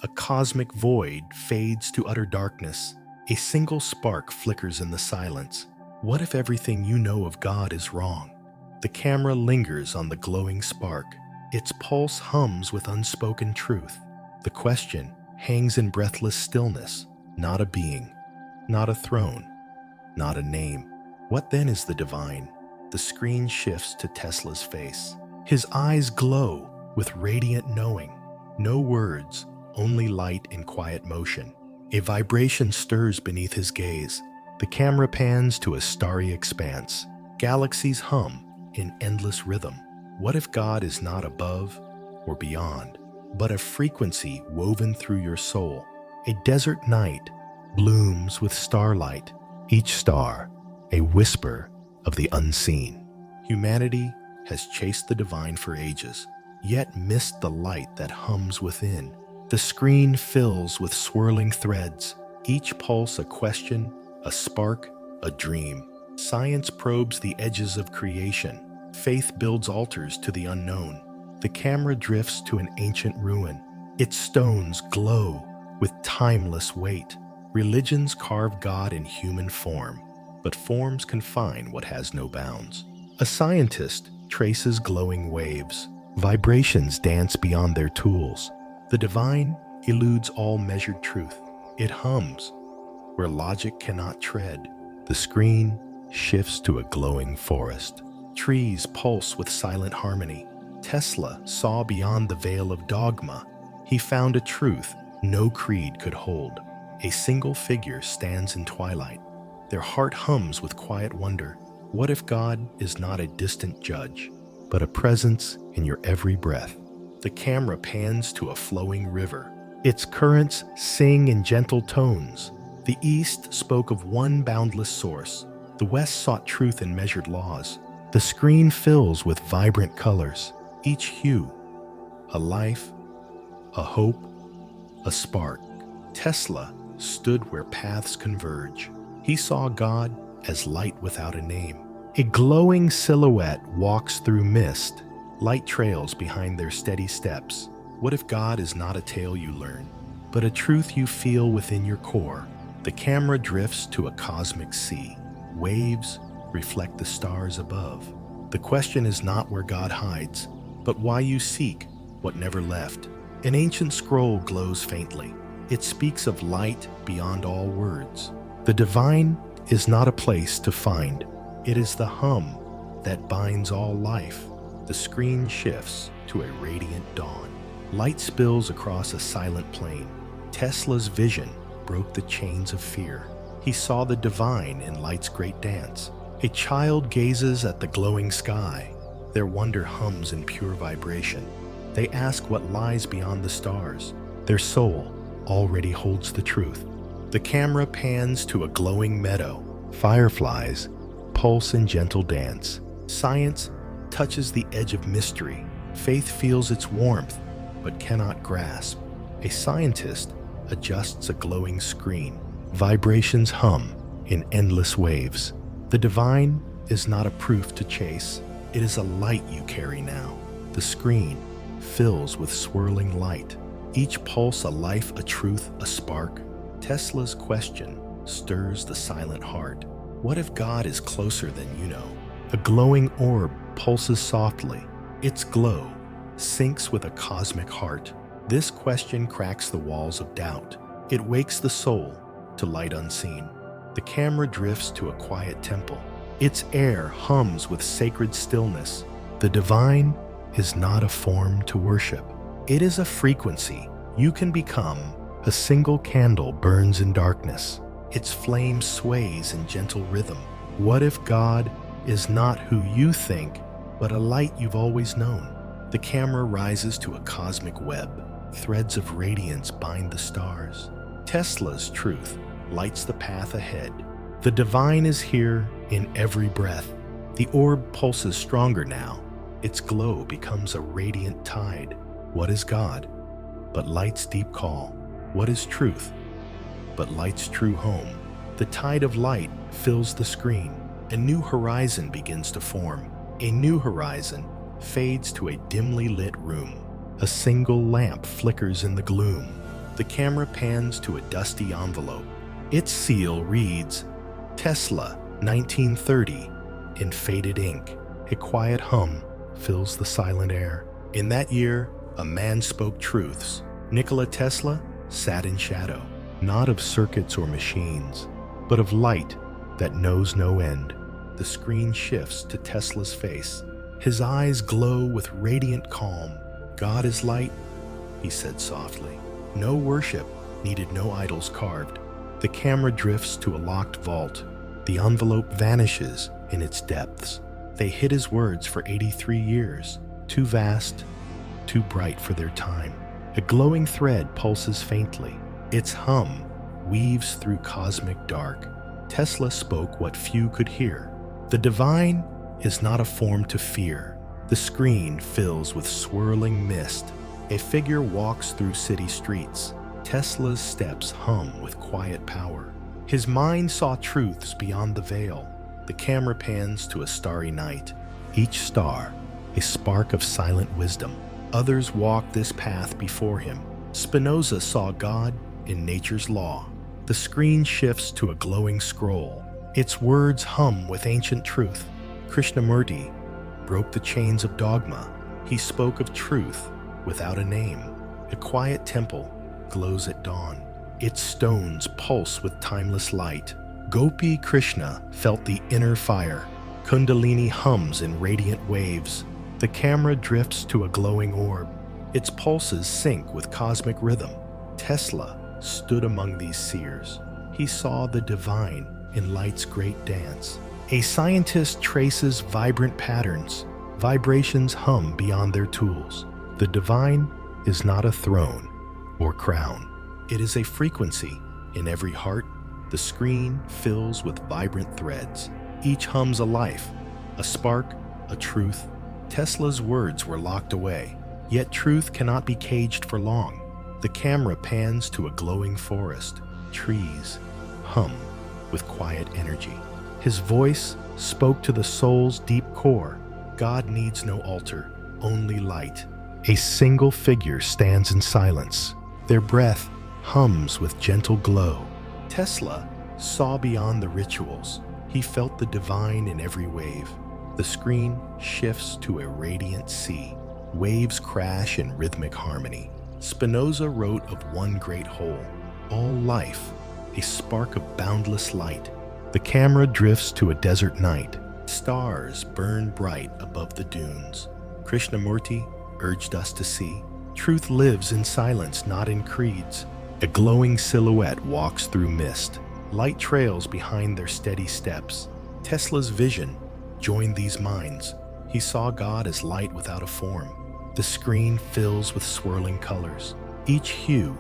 A cosmic void fades to utter darkness. A single spark flickers in the silence. What if everything you know of God is wrong? The camera lingers on the glowing spark. Its pulse hums with unspoken truth. The question hangs in breathless stillness. Not a being, not a throne, not a name. What then is the divine? The screen shifts to Tesla's face. His eyes glow with radiant knowing. No words, only light and quiet motion. A vibration stirs beneath his gaze. The camera pans to a starry expanse. Galaxies hum in endless rhythm. What if God is not above or beyond, but a frequency woven through your soul? A desert night blooms with starlight, each star a whisper of the unseen. Humanity has chased the divine for ages, yet missed the light that hums within. The screen fills with swirling threads, each pulse a question, a spark, a dream. Science probes the edges of creation. Faith builds altars to the unknown. The camera drifts to an ancient ruin. Its stones glow with timeless weight. Religions carve God in human form, but forms confine what has no bounds. A scientist traces glowing waves. Vibrations dance beyond their tools. The divine eludes all measured truth. It hums where logic cannot tread. The screen shifts to a glowing forest. Trees pulse with silent harmony. Tesla saw beyond the veil of dogma. He found a truth no creed could hold. A single figure stands in twilight. Their heart hums with quiet wonder. What if God is not a distant judge, but a presence in your every breath? The camera pans to a flowing river. Its currents sing in gentle tones. The East spoke of one boundless source. The West sought truth in measured laws. The screen fills with vibrant colors, each hue a life, a hope, a spark. Tesla stood where paths converge. He saw God as light without a name. A glowing silhouette walks through mist. Light trails behind their steady steps. What if God is not a tale you learn, but a truth you feel within your core? The camera drifts to a cosmic sea. Waves reflect the stars above. The question is not where God hides, but why you seek what never left. An ancient scroll glows faintly. It speaks of light beyond all words. The divine is not a place to find. It is the hum that binds all life. The screen shifts to a radiant dawn. Light spills across a silent plain. Tesla's vision broke the chains of fear. He saw the divine in light's great dance. A child gazes at the glowing sky. Their wonder hums in pure vibration. They ask what lies beyond the stars. Their soul already holds the truth. The camera pans to a glowing meadow. Fireflies pulse in gentle dance. Science touches the edge of mystery. Faith feels its warmth, but cannot grasp. A scientist adjusts a glowing screen. Vibrations hum in endless waves. The divine is not a proof to chase. It is a light you carry now. The screen fills with swirling light. Each pulse a life, a truth, a spark. Tesla's question stirs the silent heart. What if God is closer than you know? A glowing orb pulses softly. Its glow syncs with a cosmic heart. This question cracks the walls of doubt. It wakes the soul to light unseen. The camera drifts to a quiet temple. Its air hums with sacred stillness. The divine is not a form to worship. It is a frequency you can become. A single candle burns in darkness. Its flame sways in gentle rhythm. What if God is not who you think, but a light you've always known? The camera rises to a cosmic web. Threads of radiance bind the stars. Tesla's truth lights the path ahead. The divine is here in every breath. The orb pulses stronger now. Its glow becomes a radiant tide. What is God but light's deep call? What is truth but light's true home? The tide of light fills the screen. A new horizon begins to form. A new horizon fades to a dimly lit room. A single lamp flickers in the gloom. The camera pans to a dusty envelope. Its seal reads, Tesla, 1930, in faded ink. A quiet hum fills the silent air. In that year, a man spoke truths. Nikola Tesla sat in shadow, not of circuits or machines, but of light that knows no end. The screen shifts to Tesla's face. His eyes glow with radiant calm. God is light, he said softly. No worship, needed no idols carved. The camera drifts to a locked vault. The envelope vanishes in its depths. They hid his words for 83 years, too vast, too bright for their time. A glowing thread pulses faintly. Its hum weaves through cosmic dark. Tesla spoke what few could hear. The divine is not a form to fear. The screen fills with swirling mist. A figure walks through city streets. Tesla's steps hum with quiet power. His mind saw truths beyond the veil. The camera pans to a starry night. Each star, a spark of silent wisdom. Others walk this path before him. Spinoza saw God in nature's law. The screen shifts to a glowing scroll. Its words hum with ancient truth. Krishnamurti broke the chains of dogma. He spoke of truth without a name. A quiet temple glows at dawn. Its stones pulse with timeless light. Gopi Krishna felt the inner fire. Kundalini hums in radiant waves. The camera drifts to a glowing orb. Its pulses sync with cosmic rhythm. Tesla stood among these seers. He saw the divine in light's great dance. A scientist traces vibrant patterns. Vibrations hum beyond their tools. The divine is not a throne or crown. It is a frequency in every heart. The screen fills with vibrant threads. Each hums a life, a spark, a truth. Tesla's words were locked away, yet truth cannot be caged for long. The camera pans to a glowing forest. Trees hum with quiet energy. His voice spoke to the soul's deep core. God needs no altar, only light. A single figure stands in silence. Their breath hums with gentle glow. Tesla saw beyond the rituals. He felt the divine in every wave. The screen shifts to a radiant sea. Waves crash in rhythmic harmony. Spinoza wrote of one great whole, all life, a spark of boundless light. The camera drifts to a desert night. Stars burn bright above the dunes. Krishnamurti urged us to see. Truth lives in silence, not in creeds. A glowing silhouette walks through mist. Light trails behind their steady steps. Tesla's vision joined these minds. He saw God as light without a form. The screen fills with swirling colors. Each hue,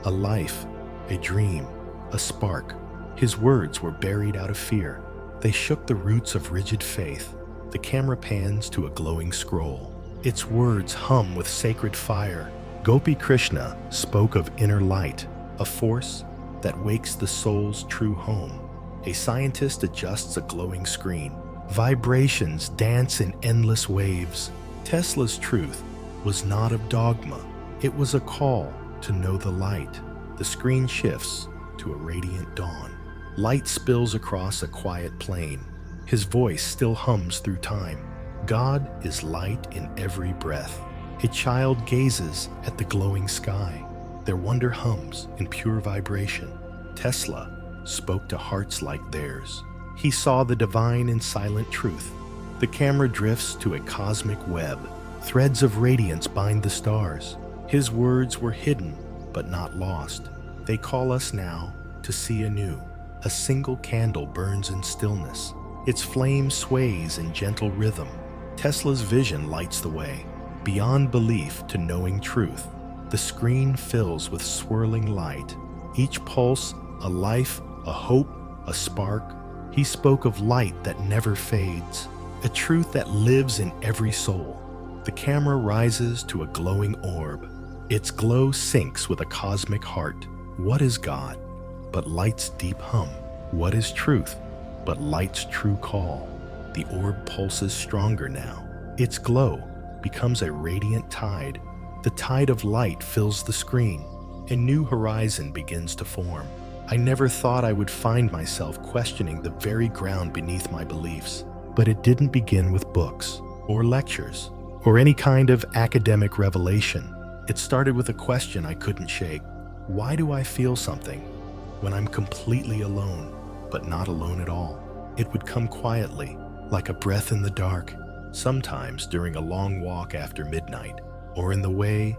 a life, a dream, a spark. His words were buried out of fear. They shook the roots of rigid faith. The camera pans to a glowing scroll. Its words hum with sacred fire. Gopi Krishna spoke of inner light, a force that wakes the soul's true home. A scientist adjusts a glowing screen. Vibrations dance in endless waves. Tesla's truth was not of dogma. It was a call to know the light. The screen shifts to a radiant dawn. Light spills across a quiet plain. His voice still hums through time. God is light in every breath. A child gazes at the glowing sky. Their wonder hums in pure vibration. Tesla spoke to hearts like theirs. He saw the divine in silent truth. The camera drifts to a cosmic web. Threads of radiance bind the stars. His words were hidden, but not lost. They call us now to see anew. A single candle burns in stillness. Its flame sways in gentle rhythm. Tesla's vision lights the way, beyond belief to knowing truth. The screen fills with swirling light. Each pulse, a life, a hope, a spark. He spoke of light that never fades, a truth that lives in every soul. The camera rises to a glowing orb. Its glow sinks with a cosmic heart. What is God but light's deep hum? What is truth but light's true call? The orb pulses stronger now. Its glow becomes a radiant tide. The tide of light fills the screen. A new horizon begins to form. I never thought I would find myself questioning the very ground beneath my beliefs. But it didn't begin with books, or lectures, or any kind of academic revelation. It started with a question I couldn't shake. Why do I feel something when I'm completely alone, but not alone at all? It would come quietly, like a breath in the dark, sometimes during a long walk after midnight, or in the way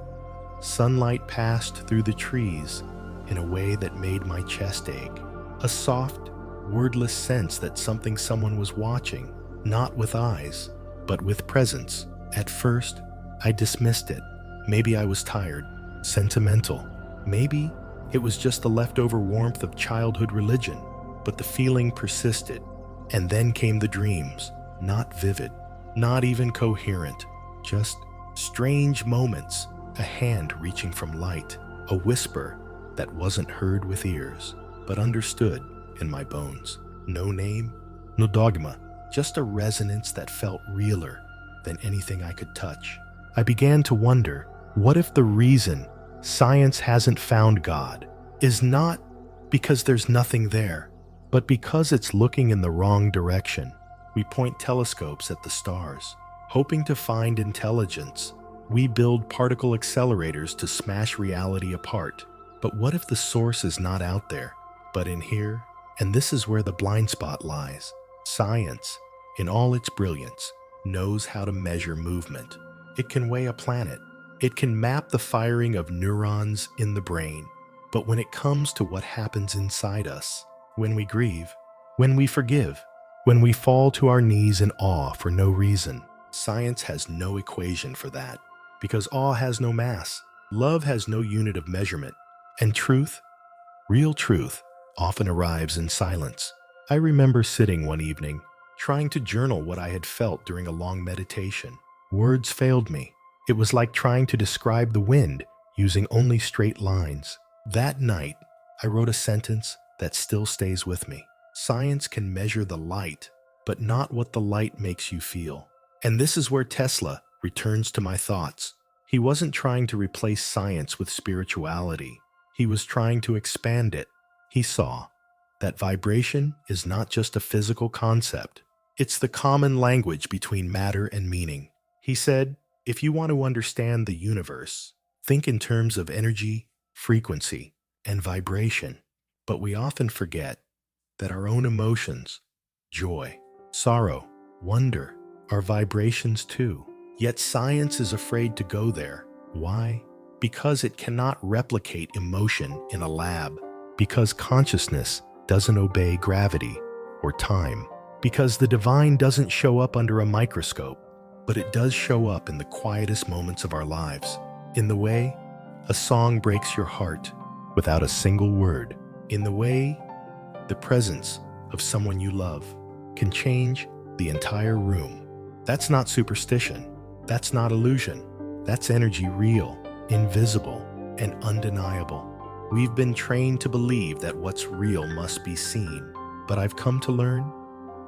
sunlight passed through the trees in a way that made my chest ache. A soft, wordless sense that someone was watching, not with eyes, but with presence. At first, I dismissed it. Maybe I was tired, sentimental. Maybe it was just the leftover warmth of childhood religion. But the feeling persisted. And then came the dreams, not vivid, not even coherent, just strange moments, a hand reaching from light, a whisper that wasn't heard with ears, but understood in my bones. No name, no dogma, just a resonance that felt realer than anything I could touch. I began to wonder, what if the reason science hasn't found God is not because there's nothing there, but because it's looking in the wrong direction? We point telescopes at the stars, hoping to find intelligence. We build particle accelerators to smash reality apart. But what if the source is not out there, but in here? And this is where the blind spot lies. Science, in all its brilliance, knows how to measure movement. It can weigh a planet. It can map the firing of neurons in the brain. But when it comes to what happens inside us, when we grieve, when we forgive, when we fall to our knees in awe for no reason, science has no equation for that. Because awe has no mass, love has no unit of measurement, and truth, real truth, often arrives in silence. I remember sitting one evening, trying to journal what I had felt during a long meditation. Words failed me. It was like trying to describe the wind using only straight lines. That night, I wrote a sentence that still stays with me. Science can measure the light, but not what the light makes you feel. And this is where Tesla returns to my thoughts. He wasn't trying to replace science with spirituality. He was trying to expand it. He saw that vibration is not just a physical concept. It's the common language between matter and meaning. He said, if you want to understand the universe, think in terms of energy, frequency, and vibration. But we often forget that our own emotions, joy, sorrow, wonder, are vibrations too. Yet science is afraid to go there. Why? Because it cannot replicate emotion in a lab. Because consciousness doesn't obey gravity or time. Because the divine doesn't show up under a microscope, but it does show up in the quietest moments of our lives. In the way a song breaks your heart without a single word. In the way the presence of someone you love can change the entire room. That's not superstition. That's not illusion. That's energy, real, invisible, and undeniable. We've been trained to believe that what's real must be seen, but I've come to learn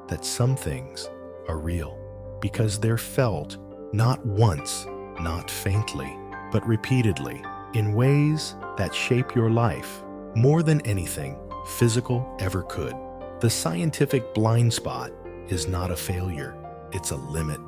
that some things are real because they're felt not once, not faintly, but repeatedly in ways that shape your life more than anything physical ever could. The scientific blind spot is not a failure, it's a limit.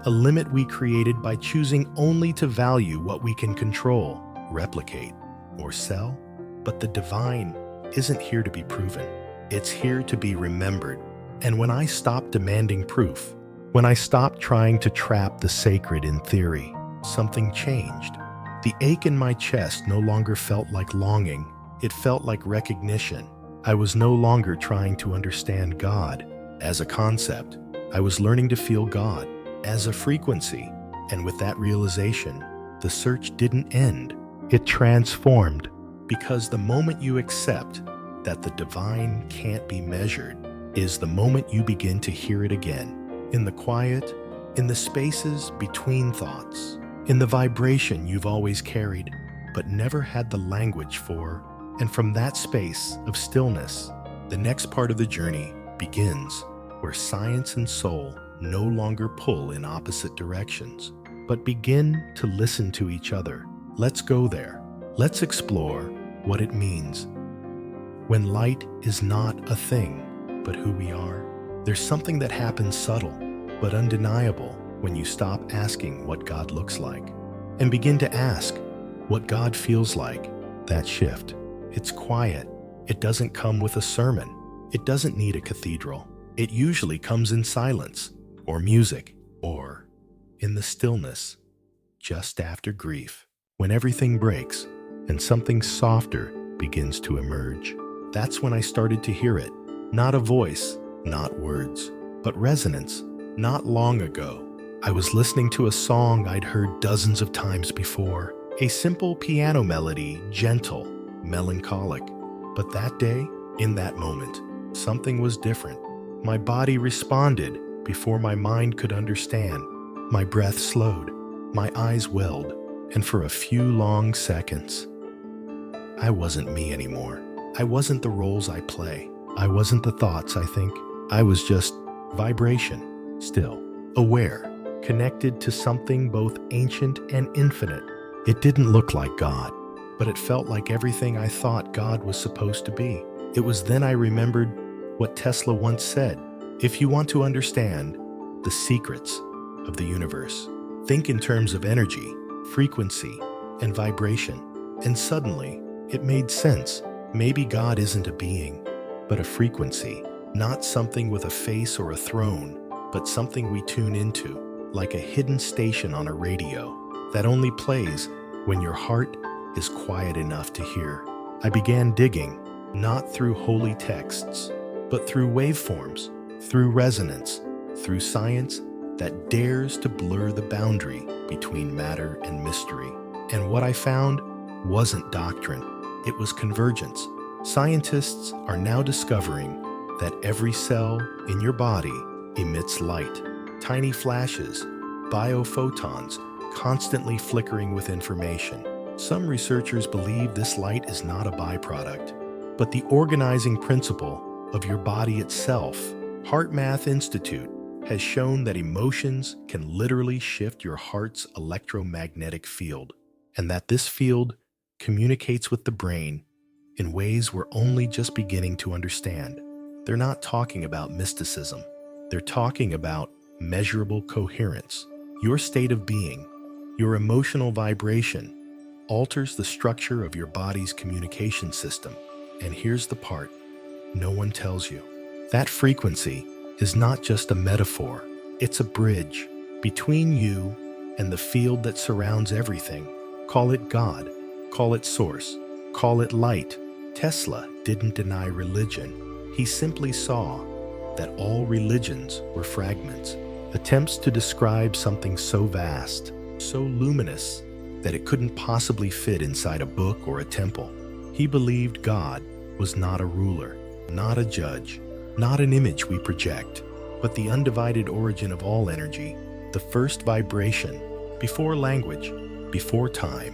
A limit we created by choosing only to value what we can control, replicate, or sell. But the divine isn't here to be proven. It's here to be remembered. And when I stopped demanding proof, when I stopped trying to trap the sacred in theory, something changed. The ache in my chest no longer felt like longing. It felt like recognition. I was no longer trying to understand God as a concept. I was learning to feel God as a frequency. And with that realization, the search didn't end. It transformed. Because the moment you accept that the divine can't be measured is the moment you begin to hear it again. In the quiet, in the spaces between thoughts, in the vibration you've always carried, but never had the language for. And from that space of stillness, the next part of the journey begins, where science and soul no longer pull in opposite directions, but begin to listen to each other. Let's go there. Let's explore what it means. When light is not a thing, but who we are, there's something that happens subtle, but undeniable when you stop asking what God looks like and begin to ask what God feels like. That shift. It's quiet. It doesn't come with a sermon. It doesn't need a cathedral. It usually comes in silence, or music, or in the stillness, just after grief, when everything breaks and something softer begins to emerge. That's when I started to hear it. Not a voice, not words, but resonance. Not long ago, I was listening to a song I'd heard dozens of times before. A simple piano melody, gentle, melancholic. But that day, in that moment, something was different. My body responded before my mind could understand. My breath slowed, my eyes welled, and for a few long seconds, I wasn't me anymore. I wasn't the roles I play. I wasn't the thoughts I think. I was just vibration, still, aware, connected to something both ancient and infinite. It didn't look like God, but it felt like everything I thought God was supposed to be. It was then I remembered what Tesla once said: if you want to understand the secrets of the universe, think in terms of energy, frequency, and vibration. And suddenly, it made sense. Maybe God isn't a being, but a frequency. Not something with a face or a throne, but something we tune into, like a hidden station on a radio that only plays when your heart is quiet enough to hear. I began digging, not through holy texts, but through waveforms, through resonance, through science that dares to blur the boundary between matter and mystery. And what I found wasn't doctrine, it was convergence. Scientists are now discovering that every cell in your body emits light, tiny flashes, biophotons, constantly flickering with information. Some researchers believe this light is not a byproduct, but the organizing principle of your body itself. HeartMath Institute has shown that emotions can literally shift your heart's electromagnetic field, and that this field communicates with the brain in ways we're only just beginning to understand. They're not talking about mysticism. They're talking about measurable coherence. Your state of being, your emotional vibration, alters the structure of your body's communication system. And here's the part no one tells you. That frequency is not just a metaphor. It's a bridge between you and the field that surrounds everything. Call it God, call it source, call it light. Tesla didn't deny religion. He simply saw that all religions were fragments, attempts to describe something so vast, so luminous, that it couldn't possibly fit inside a book or a temple. He believed God was not a ruler, not a judge, not an image we project, but the undivided origin of all energy, the first vibration, before language, before time.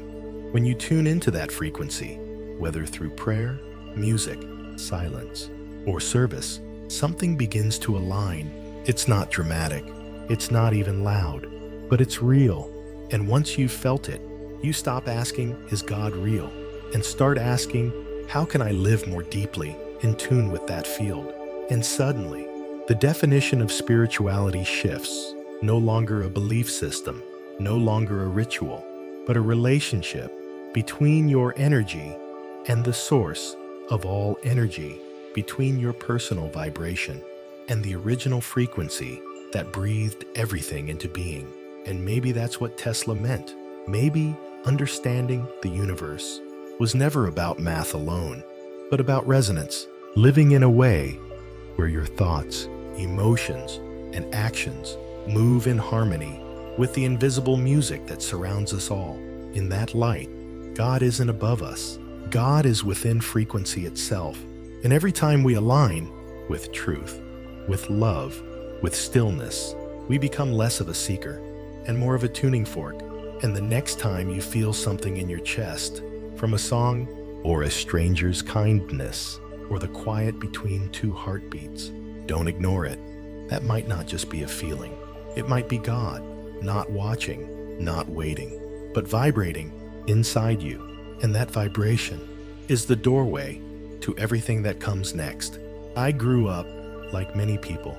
When you tune into that frequency, whether through prayer, music, silence, or service, something begins to align. It's not dramatic, it's not even loud, but it's real. And once you've felt it, you stop asking, is God real? And start asking, how can I live more deeply in tune with that field? And suddenly, the definition of spirituality shifts. No longer a belief system, no longer a ritual, but a relationship between your energy and the source of all energy, between your personal vibration and the original frequency that breathed everything into being. And maybe that's what Tesla meant. Maybe understanding the universe was never about math alone, but about resonance, living in a way where your thoughts, emotions, and actions move in harmony with the invisible music that surrounds us all. In that light, God isn't above us. God is within frequency itself. And every time we align with truth, with love, with stillness, we become less of a seeker and more of a tuning fork. And the next time you feel something in your chest, from a song or a stranger's kindness or the quiet between two heartbeats, don't ignore it. That might not just be a feeling. It might be God, not watching, not waiting, but vibrating inside you. And that vibration, is the doorway to everything that comes next. I grew up, like many people,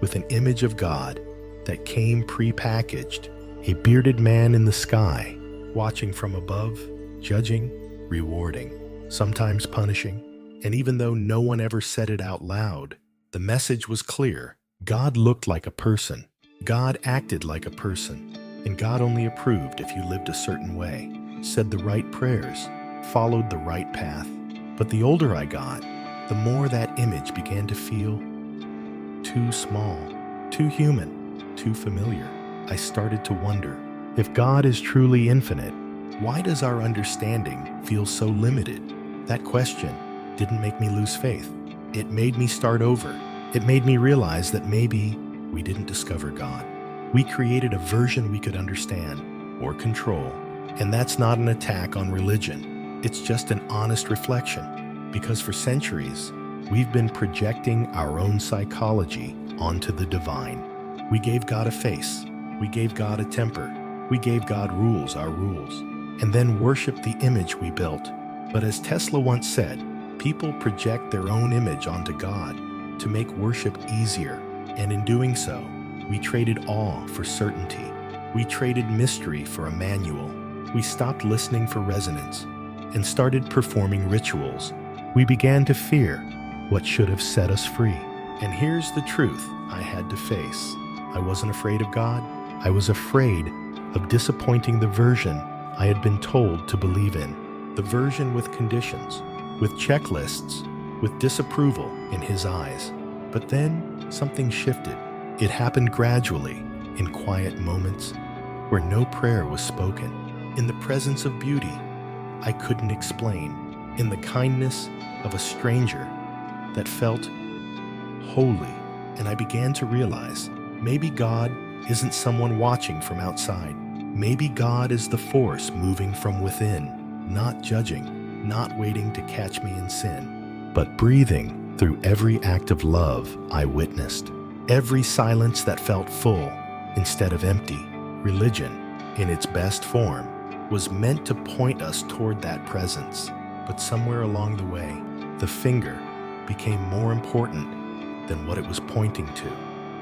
with an image of God that came pre-packaged, a bearded man in the sky, watching from above, judging, rewarding, sometimes punishing. And even though no one ever said it out loud, the message was clear. God looked like a person. God acted like a person. And God only approved if you lived a certain way, said the right prayers, followed the right path. But the older I got, the more that image began to feel too small, too human, too familiar. I started to wonder, if God is truly infinite, why does our understanding feel so limited? That question didn't make me lose faith. It made me start over. It made me realize that maybe we didn't discover God. We created a version we could understand or control. And that's not an attack on religion. It's just an honest reflection. Because for centuries, we've been projecting our own psychology onto the divine. We gave God a face. We gave God a temper. We gave God rules, our rules, and then worshiped the image we built. But as Tesla once said, people project their own image onto God to make worship easier. And in doing so, we traded awe for certainty. We traded mystery for a manual. We stopped listening for resonance and started performing rituals. We began to fear what should have set us free. And here's the truth I had to face. I wasn't afraid of God. I was afraid of disappointing the version I had been told to believe in. The version with conditions, with checklists, with disapproval in his eyes. But then something shifted. It happened gradually, in quiet moments where no prayer was spoken, in the presence of beauty I couldn't explain, in the kindness of a stranger that felt holy. And I began to realize, maybe God isn't someone watching from outside. Maybe God is the force moving from within, not judging, not waiting to catch me in sin, but breathing through every act of love I witnessed. Every silence that felt full instead of empty. Religion, in its best form, was meant to point us toward that presence. But somewhere along the way, the finger became more important than what it was pointing to.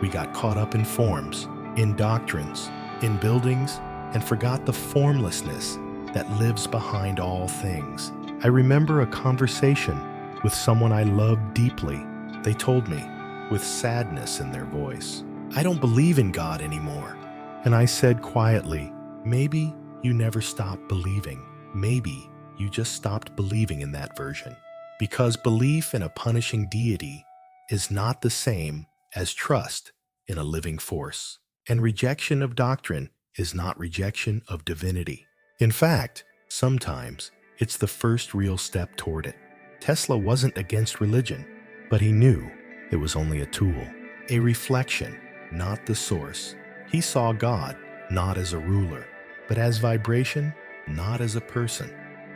We got caught up in forms, in doctrines, in buildings, and forgot the formlessness that lives behind all things. I remember a conversation with someone I loved deeply. They told me, with sadness in their voice, "I don't believe in God anymore." And I said quietly, maybe you never stopped believing. Maybe you just stopped believing in that version. Because belief in a punishing deity is not the same as trust in a living force. And rejection of doctrine is not rejection of divinity. In fact, sometimes it's the first real step toward it. Tesla wasn't against religion, but he knew it was only a tool, a reflection, not the source. He saw God not as a ruler, but as vibration, not as a person,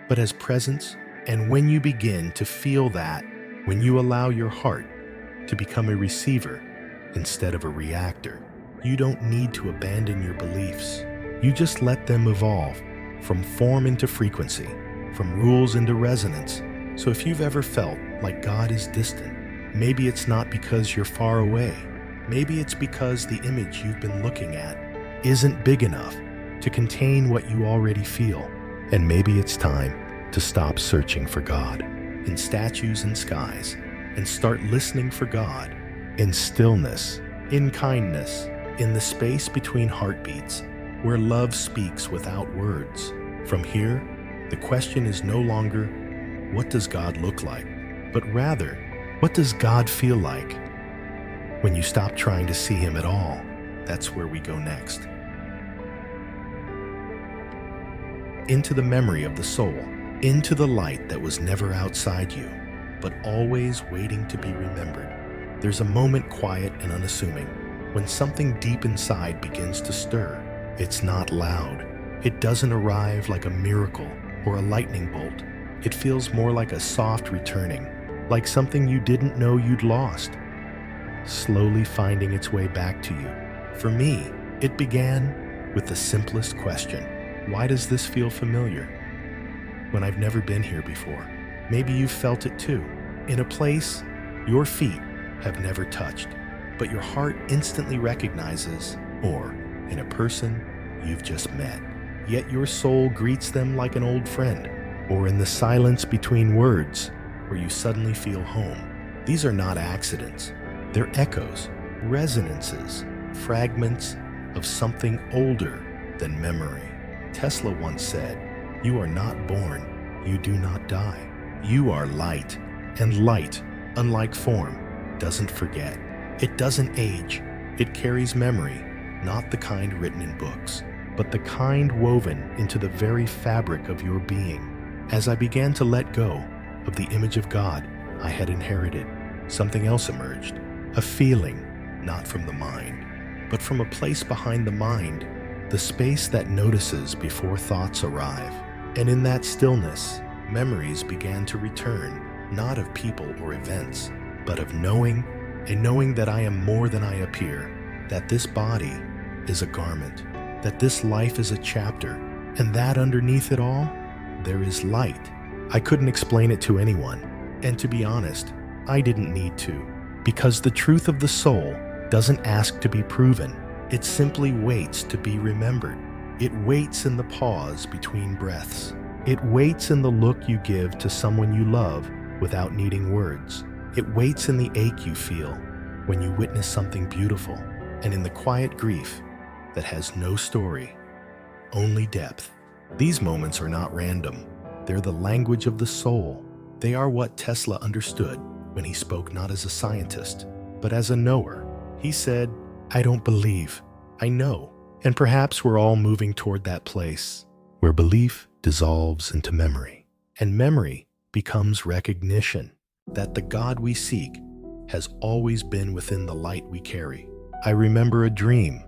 but as presence. And when you begin to feel that, when you allow your heart to become a receiver instead of a reactor, you don't need to abandon your beliefs. You just let them evolve from form into frequency, from rules into resonance. So if you've ever felt like God is distant, maybe it's not because you're far away. Maybe it's because the image you've been looking at isn't big enough to contain what you already feel. And maybe it's time to stop searching for God in statues and skies and start listening for God in stillness, in kindness, in the space between heartbeats, where love speaks without words. From here, the question is no longer, what does God look like? But rather, what does God feel like? When you stop trying to see him at all, that's where we go next. Into the memory of the soul, into the light that was never outside you, but always waiting to be remembered. There's a moment quiet and unassuming, when something deep inside begins to stir. It's not loud. It doesn't arrive like a miracle or a lightning bolt. It feels more like a soft returning, like something you didn't know you'd lost, slowly finding its way back to you. For me, it began with the simplest question. Why does this feel familiar when I've never been here before? Maybe you've felt it too, in a place your feet have never touched, but your heart instantly recognizes, or in a person you've just met. Yet your soul greets them like an old friend, or in the silence between words where you suddenly feel home. These are not accidents. They're echoes, resonances, fragments of something older than memory. Tesla once said, "You are not born, you do not die. You are light, and light, unlike form, doesn't forget. It doesn't age. It carries memory, not the kind written in books, but the kind woven into the very fabric of your being." As I began to let go of the image of God I had inherited, something else emerged, a feeling, not from the mind, but from a place behind the mind, the space that notices before thoughts arrive. And in that stillness, memories began to return, not of people or events, but of knowing, a knowing that I am more than I appear, that this body is a garment, that this life is a chapter, and that underneath it all, there is light. I couldn't explain it to anyone, and to be honest, I didn't need to, because the truth of the soul doesn't ask to be proven. It simply waits to be remembered. It waits in the pause between breaths. It waits in the look you give to someone you love without needing words. It waits in the ache you feel when you witness something beautiful, and in the quiet grief that has no story, only depth. These moments are not random. They're the language of the soul. They are what Tesla understood when he spoke not as a scientist, but as a knower. He said, "I don't believe, I know." And perhaps we're all moving toward that place where belief dissolves into memory, and memory becomes recognition that the God we seek has always been within the light we carry. I remember a dream,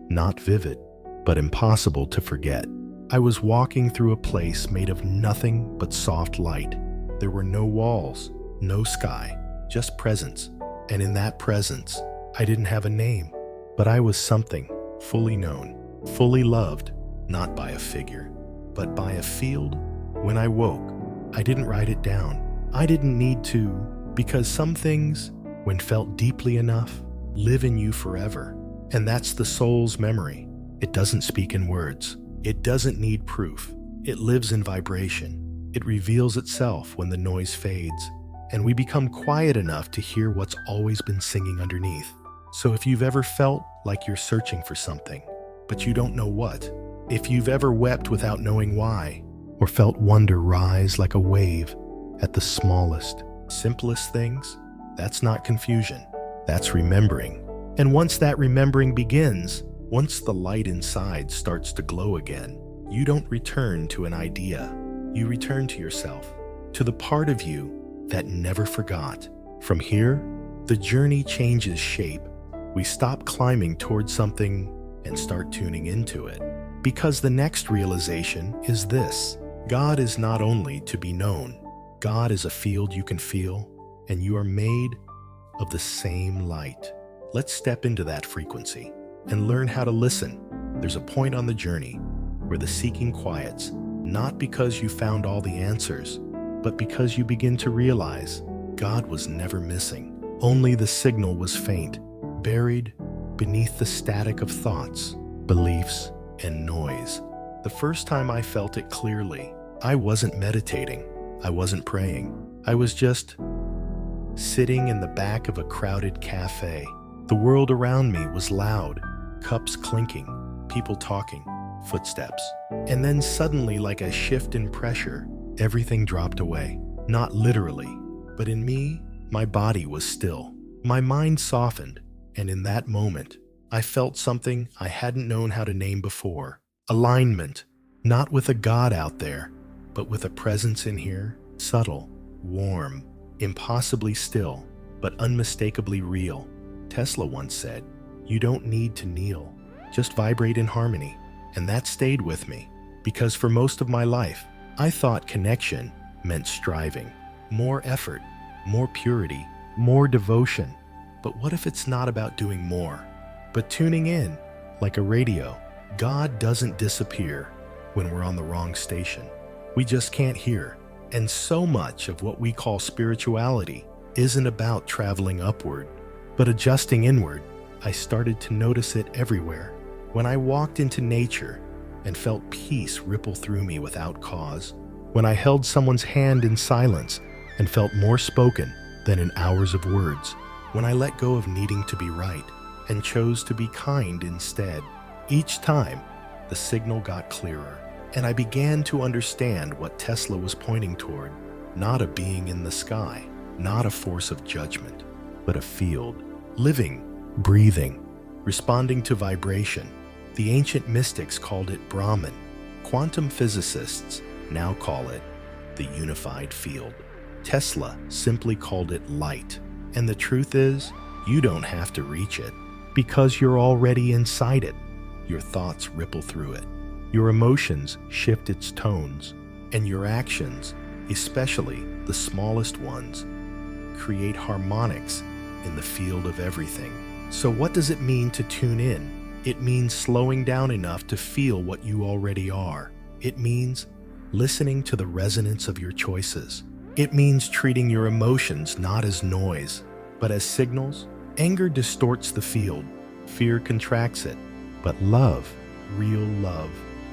not vivid, but impossible to forget. I was walking through a place made of nothing but soft light. There were no walls, no sky, just presence. And in that presence, I didn't have a name, but I was something fully known, fully loved, not by a figure, but by a field. When I woke, I didn't write it down. I didn't need to, because some things, when felt deeply enough, live in you forever. And that's the soul's memory. It doesn't speak in words. It doesn't need proof. It lives in vibration. It reveals itself when the noise fades, and we become quiet enough to hear what's always been singing underneath. So if you've ever felt like you're searching for something, but you don't know what, if you've ever wept without knowing why, or felt wonder rise like a wave at the smallest, simplest things, that's not confusion. That's remembering. And once that remembering begins, once the light inside starts to glow again, you don't return to an idea. You return to yourself, to the part of you that never forgot. From here, the journey changes shape. We stop climbing towards something and start tuning into it. Because the next realization is this: God is not only to be known. God is a field you can feel, and you are made of the same light. Let's step into that frequency and learn how to listen. There's a point on the journey where the seeking quiets, not because you found all the answers, but because you begin to realize God was never missing. Only the signal was faint, buried beneath the static of thoughts, beliefs, and noise. The first time I felt it clearly, I wasn't meditating. I wasn't praying. I was just sitting in the back of a crowded cafe. The world around me was loud, cups clinking, people talking, footsteps. And then suddenly, like a shift in pressure, everything dropped away. Not literally, but in me, my body was still. My mind softened, and in that moment, I felt something I hadn't known how to name before. Alignment, not with a God out there, but with a presence in here, subtle, warm, impossibly still, but unmistakably real. Tesla once said, "You don't need to kneel, just vibrate in harmony." And that stayed with me, because for most of my life, I thought connection meant striving, more effort, more purity, more devotion. But what if it's not about doing more, but tuning in, like a radio? God doesn't disappear when we're on the wrong station. We just can't hear, And so much of what we call spirituality isn't about traveling upward, but adjusting inward. I started to notice it everywhere. When I walked into nature and felt peace ripple through me without cause. When I held someone's hand in silence and felt more spoken than in hours of words. When I let go of needing to be right and chose to be kind instead. Each time, the signal got clearer, and I began to understand what Tesla was pointing toward. Not a being in the sky, not a force of judgment, but a field, living, breathing, responding to vibration. The ancient mystics called it Brahman. Quantum physicists now call it the unified field. Tesla simply called it light. And the truth is, you don't have to reach it because you're already inside it. Your thoughts ripple through it. Your emotions shift its tones. And your actions, especially the smallest ones, create harmonics in the field of everything. So what does it mean to tune in? It means slowing down enough to feel what you already are. It means listening to the resonance of your choices. It means treating your emotions not as noise, but as signals. Anger distorts the field. Fear contracts it. But love, real love,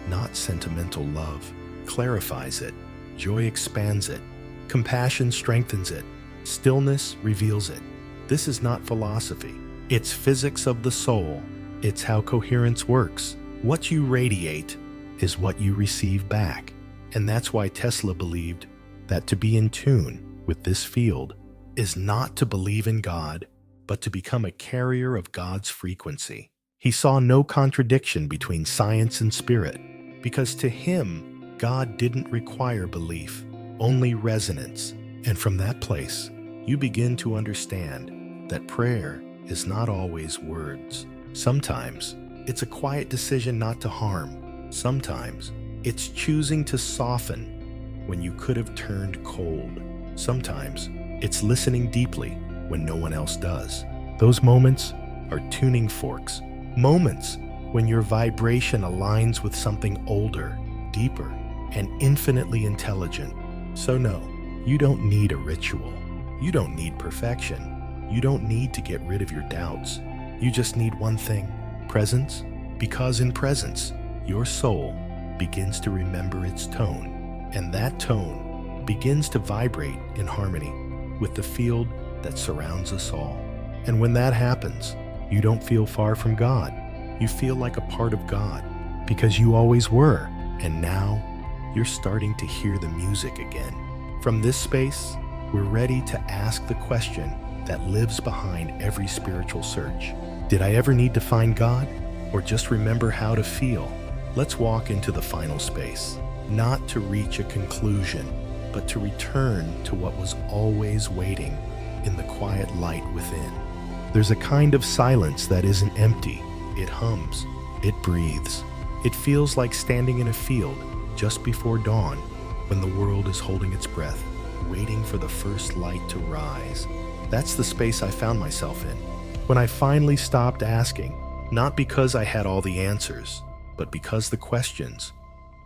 not sentimental love, clarifies it. Joy expands it. Compassion strengthens it. Stillness reveals it. This is not philosophy. It's physics of the soul. It's how coherence works. What you radiate is what you receive back. And that's why Tesla believed that to be in tune with this field is not to believe in God, but to become a carrier of God's frequency. He saw no contradiction between science and spirit, because to him, God didn't require belief, only resonance. And from that place, you begin to understand that prayer is not always words. Sometimes it's a quiet decision not to harm. Sometimes it's choosing to soften when you could have turned cold. Sometimes it's listening deeply when no one else does. Those moments are tuning forks. Moments when your vibration aligns with something older, deeper, and infinitely intelligent. So no, you don't need a ritual. You don't need perfection. You don't need to get rid of your doubts. You just need one thing, presence, because in presence, your soul begins to remember its tone, and that tone begins to vibrate in harmony with the field that surrounds us all. And when that happens, you don't feel far from God. You feel like a part of God, because you always were, and now you're starting to hear the music again. From this space, we're ready to ask the question that lives behind every spiritual search. Did I ever need to find God, or just remember how to feel? Let's walk into the final space, not to reach a conclusion, but to return to what was always waiting in the quiet light within. There's a kind of silence that isn't empty. It hums, it breathes. It feels like standing in a field just before dawn, when the world is holding its breath, waiting for the first light to rise. That's the space I found myself in, when I finally stopped asking, not because I had all the answers, but because the questions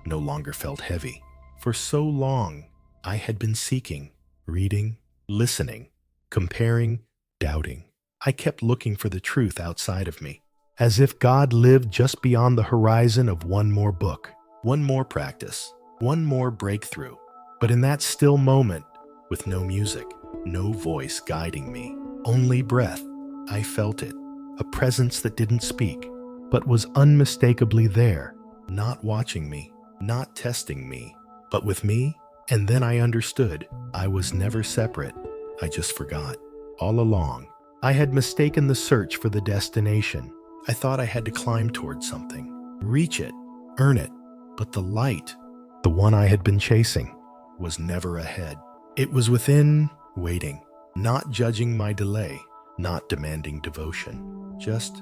no longer felt heavy. For so long, I had been seeking, reading, listening, comparing, doubting. I kept looking for the truth outside of me, as if God lived just beyond the horizon of one more book, one more practice, one more breakthrough. But in that still moment, with no music, no voice guiding me, only breath, I felt it, a presence that didn't speak, but was unmistakably there, not watching me, not testing me, but with me. And then I understood I was never separate. I just forgot. All along, I had mistaken the search for the destination. I thought I had to climb towards something, reach it, earn it. But the light, the one I had been chasing, was never ahead. It was within, waiting, not judging my delay, not demanding devotion, just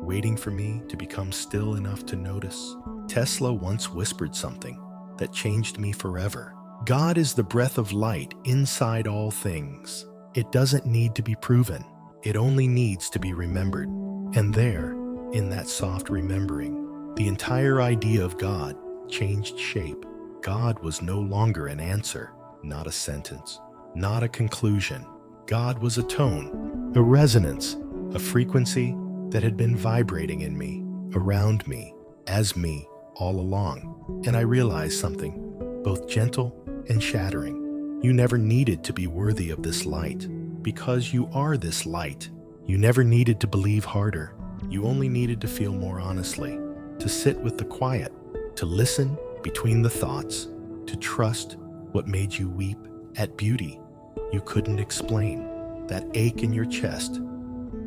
waiting for me to become still enough to notice. Tesla once whispered something that changed me forever. God is the breath of light inside all things. It doesn't need to be proven. It only needs to be remembered. And there, in that soft remembering, the entire idea of God changed shape. God was no longer an answer, not a sentence, not a conclusion. God was a tone, a resonance, a frequency that had been vibrating in me, around me, as me, all along. And I realized something, both gentle and shattering. You never needed to be worthy of this light, because you are this light. You never needed to believe harder. You only needed to feel more honestly, to sit with the quiet, to listen between the thoughts, to trust what made you weep at beauty you couldn't explain, that ache in your chest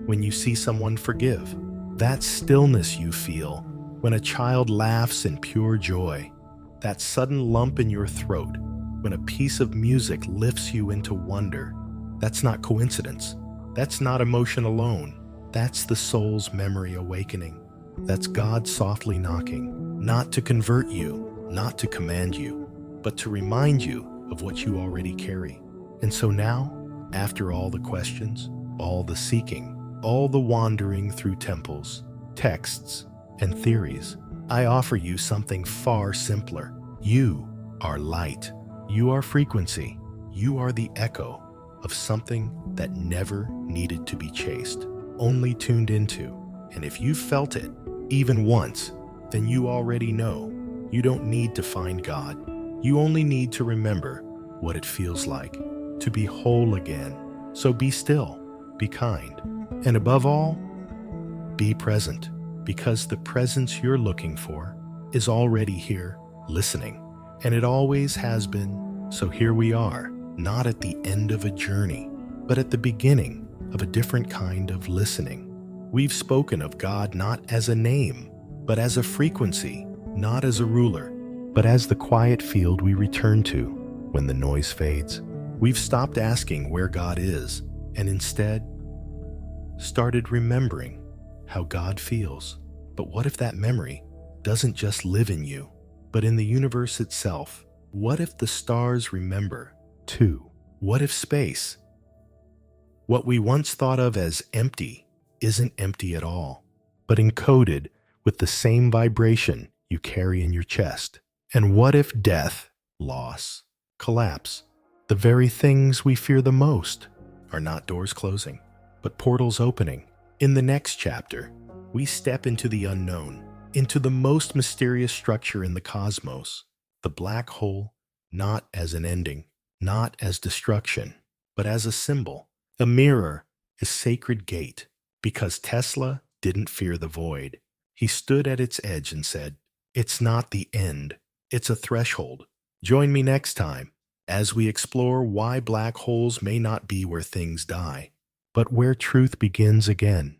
when you see someone forgive, that stillness you feel when a child laughs in pure joy, that sudden lump in your throat when a piece of music lifts you into wonder. That's not coincidence. That's not emotion alone. That's the soul's memory awakening. That's God softly knocking, not to convert you, not to command you, but to remind you of what you already carry. And so now, after all the questions, all the seeking, all the wandering through temples, texts, and theories, I offer you something far simpler. You are light. You are frequency. You are the echo of something that never needed to be chased, only tuned into. And if you felt it, even once, then you already know. You don't need to find God. You only need to remember what it feels like to be whole again. So be still, be kind, and above all, be present, because the presence you're looking for is already here, listening. And it always has been. So here we are, not at the end of a journey, but at the beginning of a different kind of listening. We've spoken of God not as a name, but as a frequency, not as a ruler, but as the quiet field we return to when the noise fades. We've stopped asking where God is, and instead started remembering how God feels. But what if that memory doesn't just live in you, but in the universe itself? What if the stars remember, too? What if space, what we once thought of as empty, isn't empty at all, but encoded with the same vibration you carry in your chest? And what if death, loss, collapse, the very things we fear the most, are not doors closing, but portals opening? In the next chapter, we step into the unknown, into the most mysterious structure in the cosmos, the black hole, not as an ending, not as destruction, but as a symbol, a mirror, a sacred gate. Because Tesla didn't fear the void. He stood at its edge and said, "It's not the end, it's a threshold." Join me next time as we explore why black holes may not be where things die, but where truth begins again.